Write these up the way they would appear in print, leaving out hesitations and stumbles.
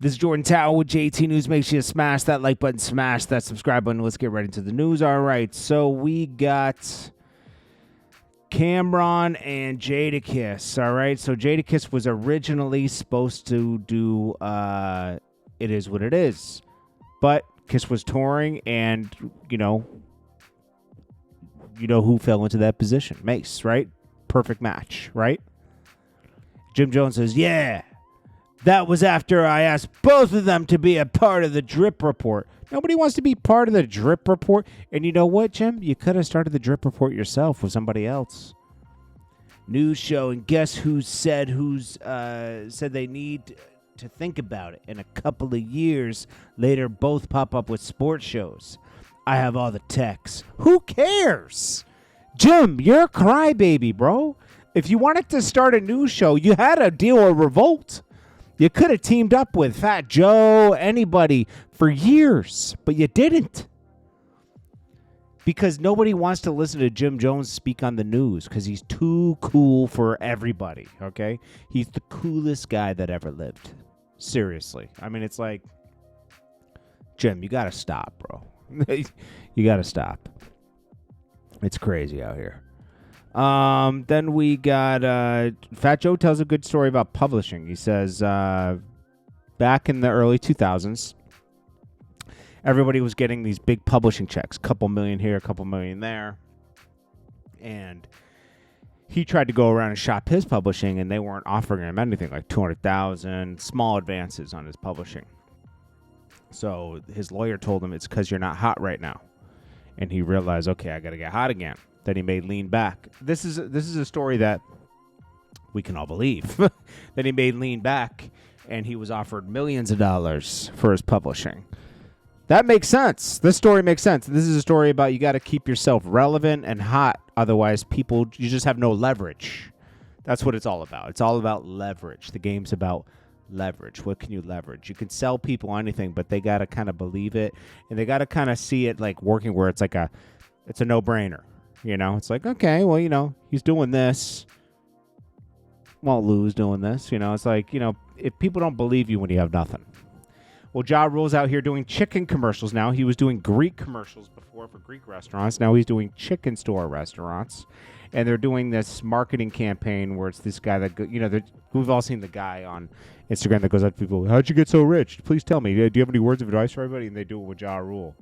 This is Jordan Tower with JT News. Make sure you smash that like button, smash that subscribe button. Let's get right into the news. All right, so we got Camron and Jadakiss. All right, so Jadakiss was originally supposed to do It Is What It Is, but Kiss was touring, and you know who fell into that position? Mase, right? Perfect match, right? Jim Jones says, yeah. That was after I asked both of them to be a part of the drip report. Nobody wants to be part of the drip report. And you know what, Jim? You could have started the drip report yourself with somebody else. News show, and guess who said they need to think about it. In a couple of years later, both pop up with sports shows. I have all the texts. Who cares? Jim, you're a crybaby, bro. If you wanted to start a news show, you had to deal with revolt. You could have teamed up with Fat Joe, anybody, for years, but you didn't. Because nobody wants to listen to Jim Jones speak on the news because he's too cool for everybody, okay? He's the coolest guy that ever lived. Seriously. I mean, it's like, Jim, you got to stop, bro. You got to stop. It's crazy out here. Then we got Fat Joe tells a good story about publishing. He says back in the early 2000s, everybody was getting these big publishing checks, couple million here, a couple million there. And he tried to go around and shop his publishing, and they weren't offering him anything, like $200,000, small advances on his publishing. So his lawyer told him it's because you're not hot right now. And he realized, okay, I got to get hot again. Then he made Lean Back. This is a story that we can all believe. Then he made Lean Back, and he was offered millions of dollars for his publishing. That makes sense. This story makes sense. This is a story about you got to keep yourself relevant and hot. Otherwise, you just have no leverage. That's what it's all about. It's all about leverage. The game's about leverage. What can you leverage? You can sell people anything, but they got to kind of believe it, and they got to kind of see it like working where it's a no-brainer. You know, it's like, okay, well, he's doing this. Won't lose doing this. It's like, if people don't believe you when you have nothing. Well, Ja Rule's out here doing chicken commercials now. He was doing Greek commercials before for Greek restaurants. Now he's doing chicken store restaurants. And they're doing this marketing campaign where it's this guy that, we've all seen the guy on Instagram that goes up to people, how'd you get so rich? Please tell me. Do you have any words of advice for everybody? And they do it with Ja Rule.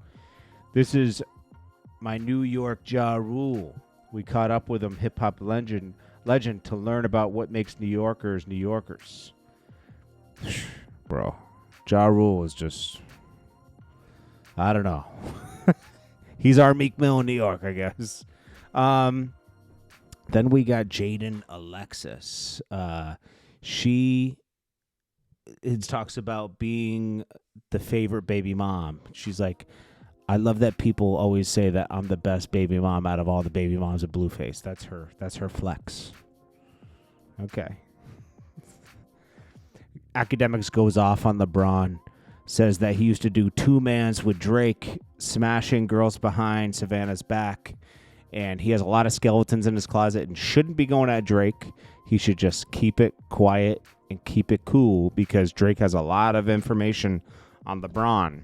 This is my New York Ja Rule. We caught up with him, hip-hop legend, to learn about what makes New Yorkers New Yorkers. Bro, Ja Rule is just, I don't know. He's our Meek Mill in New York, I guess. Then we got Jaden Alexis. She talks about being the favorite baby mom. She's like, I love that people always say that I'm the best baby mom out of all the baby moms of Blueface. That's her flex. Okay. Academics goes off on LeBron. Says that he used to do two-mans with Drake, smashing girls behind Savannah's back. And he has a lot of skeletons in his closet and shouldn't be going at Drake. He should just keep it quiet and keep it cool because Drake has a lot of information on LeBron.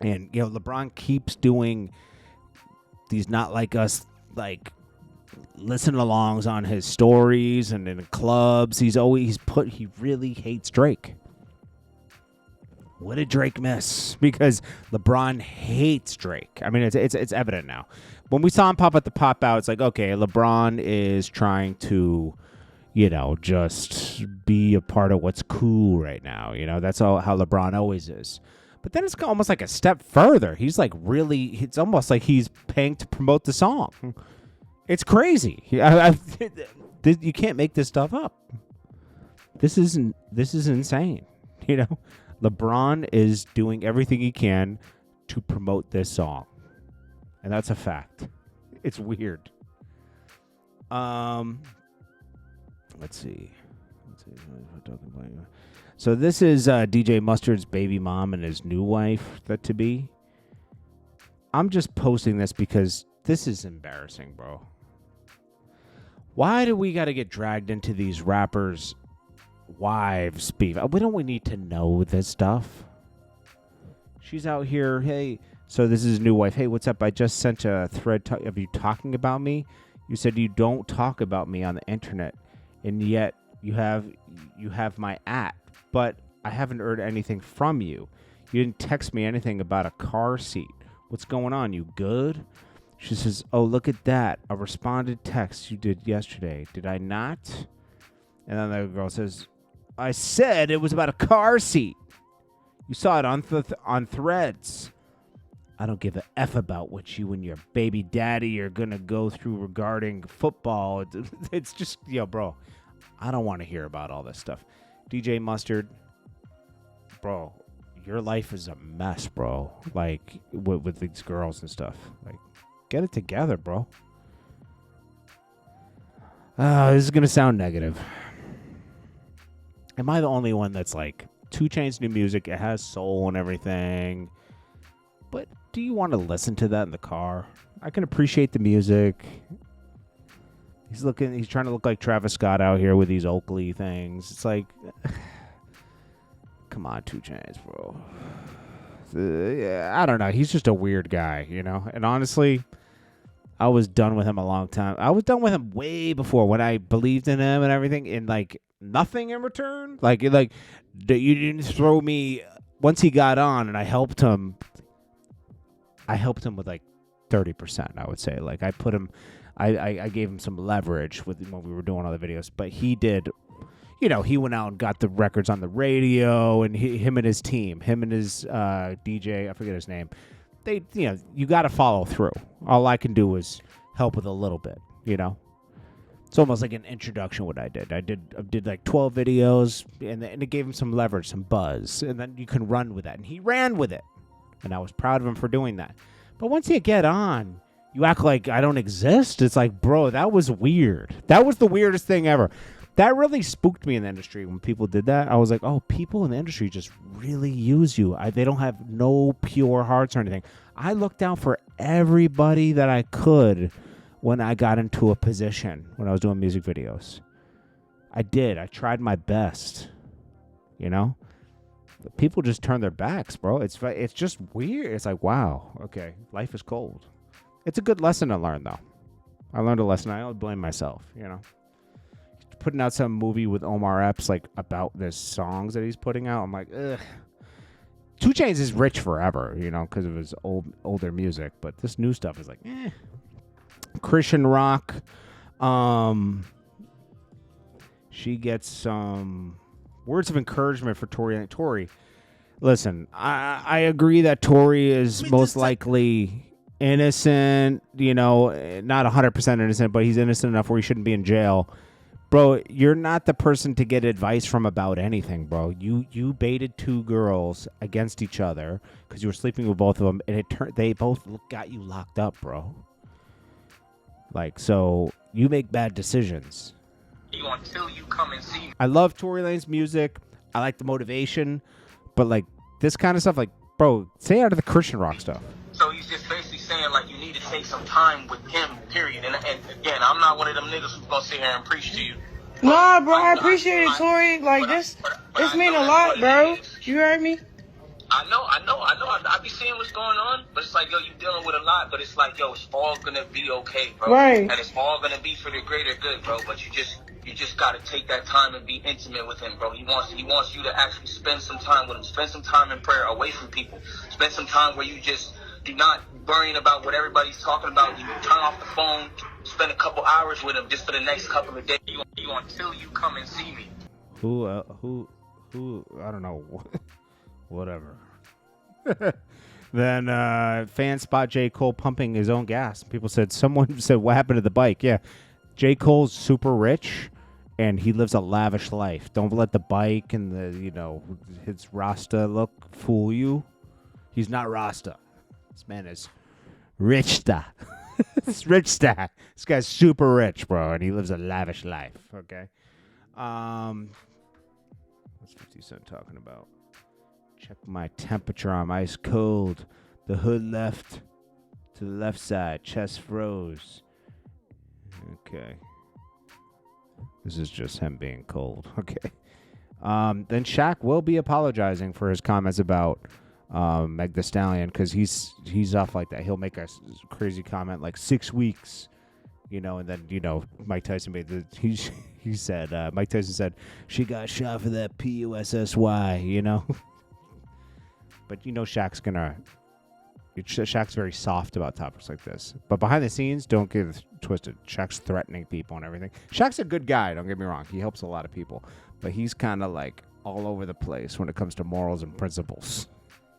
And, LeBron keeps doing these not like us, like, listen-alongs on his stories and in clubs. He really hates Drake. What did Drake miss? Because LeBron hates Drake. I mean, it's evident now. When we saw him pop out, it's like, okay, LeBron is trying to, just be a part of what's cool right now. That's how LeBron always is. But then it's almost like a step further. He's like it's almost like he's paying to promote the song. It's crazy. You can't make this stuff up. This is insane. LeBron is doing everything he can to promote this song. And that's a fact. It's weird. Let's see. So this is DJ Mustard's baby mom and his new wife, that-to-be. I'm just posting this because this is embarrassing, bro. Why do we got to get dragged into these rappers' wives beef. We need to know this stuff. She's out here, hey, so this is his new wife. Hey, what's up? I just sent a thread of you talking about me. You said you don't talk about me on the internet, and yet you have my but I haven't heard anything from you. You didn't text me anything about a car seat. What's going on? You good? She says, oh, look at that. A responded text you did yesterday. Did I not? And then the girl says, I said it was about a car seat. You saw it on Threads. I don't give a F about what you and your baby daddy are going to go through regarding football. It's just, bro, I don't want to hear about all this stuff. DJ Mustard, bro, your life is a mess, bro. Like, with these girls and stuff. Like, get it together, bro. This is going to sound negative. Am I the only one that's like, 2 Chainz new music, it has soul and everything, but do you want to listen to that in the car? I can appreciate the music. He's trying to look like Travis Scott out here with these Oakley things. It's like, come on, 2 Chainz, bro. I don't know. He's just a weird guy, And honestly, I was done with him a long time. I was done with him way before when I believed in him and everything, and like nothing in return. Like you didn't throw me once he got on, and I helped him. I helped him with like 30%. I would say, like I put him, I gave him some leverage with when we were doing all the videos. But he did, he went out and got the records on the radio, and him and his team, him and his DJ, I forget his name. They, you got to follow through. All I can do is help with a little bit, It's almost like an introduction what I did. I did like 12 videos, and it gave him some leverage, some buzz, and then you can run with that. And he ran with it, and I was proud of him for doing that. But once you get on, you act like I don't exist. It's like, bro, that was weird. That was the weirdest thing ever. That really spooked me in the industry when people did that. I was like, oh, people in the industry just really use you. They don't have no pure hearts or anything. I looked out for everybody that I could when I got into a position when I was doing music videos. I did. I tried my best. But people just turn their backs, bro. It's just weird. It's like, wow, okay, life is cold. It's a good lesson to learn, though. I learned a lesson. I don't blame myself, Putting out some movie with Omar Epps, like, about the songs that he's putting out. I'm like, ugh. 2 Chainz is rich forever, because of his older music. But this new stuff is like, eh. Christian rock. She gets some words of encouragement for Tory. Tory, listen, I agree that Tory is most likely innocent, not 100% innocent, but he's innocent enough where he shouldn't be in jail. Bro, you're not the person to get advice from about anything, bro. You baited 2 girls against each other because you were sleeping with both of them, and they both got you locked up, bro. Like, so you make bad decisions. Until you come and see me. I love Tory Lanez music. I like the motivation, but like this kind of stuff, like, bro, stay out of the Christian rock stuff. So he's just basically saying, like, you need to take some time with him, period. And again, I'm not one of them niggas who's gonna sit here and preach to you. Nah, bro, I appreciate it, Tory. Like, this mean a lot, bro. You heard me? I know. I be seeing what's going on, but it's like, yo, you dealing with a lot, but it's like, yo, it's all gonna be okay, bro. Right. And it's all gonna be for the greater good, bro. But you just gotta take that time and be intimate with him, bro. He wants you to actually spend some time with him. Spend some time in prayer away from people. Spend some time where you're not worrying about what everybody's talking about. You turn off the phone, spend a couple hours with him just for the next couple of days. You until you come and see me. Who, I don't know. Whatever. Then fans spot J. Cole pumping his own gas. Someone said, what happened to the bike? Yeah. J. Cole's super rich, and he lives a lavish life. Don't let the bike and his Rasta look fool you. He's not Rasta. This man is richsta. It's richsta. This guy's super rich, bro, and he lives a lavish life. Okay. What's 50 Cent talking about? Check my temperature. I'm ice cold. The hood left to the left side. Chest froze. Okay. This is just him being cold. Okay. Then Shaq will be apologizing for his comments about Meg Thee Stallion, because he's off like that. He'll make a crazy comment like 6 weeks, and then Mike Tyson he said Mike Tyson said she got shot for that PUSSY, But Shaq's very soft about topics like this. But behind the scenes, don't get it twisted. Shaq's threatening people and everything. Shaq's a good guy, don't get me wrong. He helps a lot of people. But he's kind of like all over the place when it comes to morals and principles.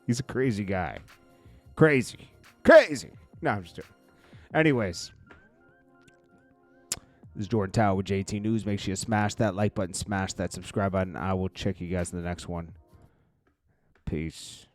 He's a crazy guy. Crazy. No, I'm just joking. Anyways, this is Jordan Tower with JT News. Make sure you smash that like button, smash that subscribe button. I will check you guys in the next one. Peace.